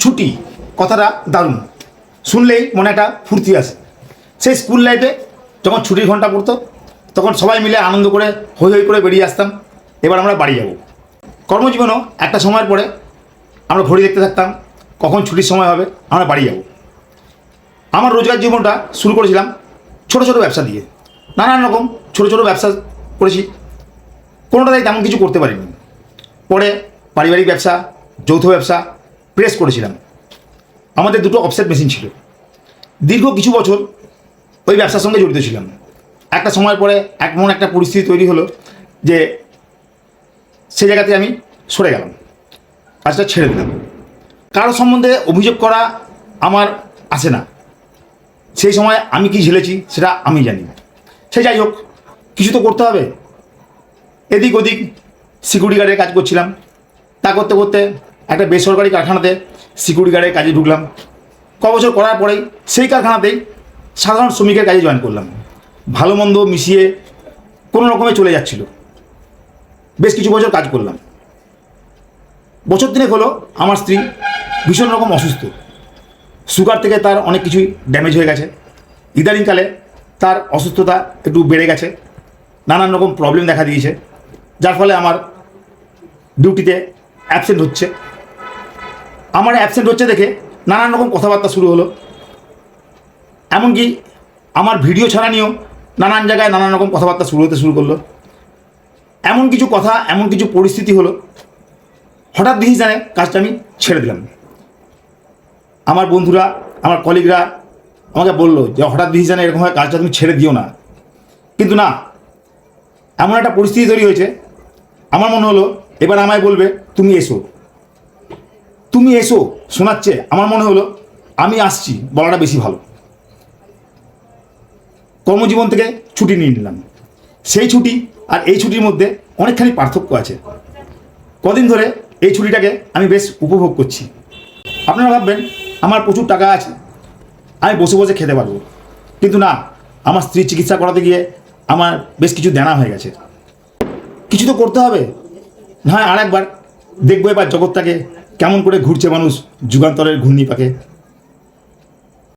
ছুটি কথাটা দারুণ, শুনলেই মনে একটা ফুর্তি আসে। সেই স্কুল লাইফে যখন ছুটির ঘন্টা পড়তো তখন সবাই মিলে আনন্দ করে হই হই করে বেরিয়ে আসতাম, এবার আমরা বাড়ি যাব। কর্মজীবনও একটা সময়ের পরে আমরা ঘড়ি দেখতে থাকতাম কখন ছুটির সময় হবে, আমরা বাড়ি যাব। আমার রোজগার জীবনটা শুরু করেছিলাম ছোটো ছোটো ব্যবসা দিয়ে, নানান রকম ছোটো ছোটো ব্যবসা করেছি, কোনোটাতেই তেমন কিছু করতে পারিনি। পরে পারিবারিক ব্যবসা, যৌথ ব্যবসা, প্রেস করেছিলাম। আমাদের দুটো অফসেট মেশিন ছিল। দীর্ঘ কিছু বছর ওই ব্যবসার সঙ্গে জড়িত ছিলাম। একটা সময়ের পরে এমন একটা পরিস্থিতি তৈরি হলো যে সেই জায়গাতে আমি সরে গেলাম, কাজটা ছেড়ে দিলাম। কারো সম্বন্ধে অভিযোগ করা আমার আসে না, সেই সময় আমি কি ঝেলেছি সেটা আমি জানি। সে যাই হোক, কিছু তো করতে হবে। এদিক ওদিক সিকিউরিটি গার্ডের কাজ করছিলাম, তা করতে করতে একটা বেসরকারি কারখানাতে সিকিউরিটি গার্ডের কাজে ঢুকলাম। ক বছর করার পরেই সেই কারখানাতেই সাধারণ শ্রমিকের কাজে জয়েন করলাম। ভালো মন্দ মিশিয়ে কোনো রকমে চলে যাচ্ছিল। বেশ কিছু বছর কাজ করলাম। বছর দিনেক হলো আমার স্ত্রী ভীষণ রকম অসুস্থ। সুগার থেকে তার অনেক কিছুই ড্যামেজ হয়ে গেছে। ইদানিংকালে তার অসুস্থতা একটু বেড়ে গেছে, নানান রকম প্রবলেম দেখা দিয়েছে, যার ফলে আমার ডিউটিতে অ্যাবসেন্ট হচ্ছে। আমার অ্যাবসেন্ট হচ্ছে দেখে নানান রকম কথাবার্তা শুরু হলো। এমনকি আমার ভিডিও ছাড়া নিয়েও নানান জায়গায় নানান রকম কথাবার্তা শুরু করলো। এমন কিছু কথা, এমন কিছু পরিস্থিতি হলো, হঠাৎ ডিসিশনে কাজটা আমি ছেড়ে দিলাম। আমার বন্ধুরা, আমার কলিগরা আমাকে বললো যে হঠাৎ ডিসিশনে এরকম হয়, কাজটা তুমি ছেড়ে দিও না। কিন্তু না, এমন একটা পরিস্থিতি তৈরি হয়েছে, আমার মনে হলো এবার আমায় বলবে তুমি এসো, তুমি এসো শোনাচ্ছে। আমার মনে হলো আমি আসছি বলাটা বেশি ভালো। কর্মজীবন থেকে ছুটি নিয়ে নিলাম। সেই ছুটি আর এই ছুটির মধ্যে অনেকখানি পার্থক্য আছে। কদিন ধরে এই ছুটিটাকে আমি বেশ উপভোগ করছি। আপনারা ভাববেন আমার প্রচুর টাকা আছে, আমি বসে বসে খেতে পারবো, কিন্তু না, আমার স্ত্রীর চিকিৎসা করাতে গিয়ে আমার বেশ কিছু দেনা হয়ে গেছে। কিছু তো করতে হবে। না হয় আর একবার দেখবো এবার জগৎটাকে কেমন করে ঘুরছে মানুষ যুগান্তরের ঘূর্ণি পাকে।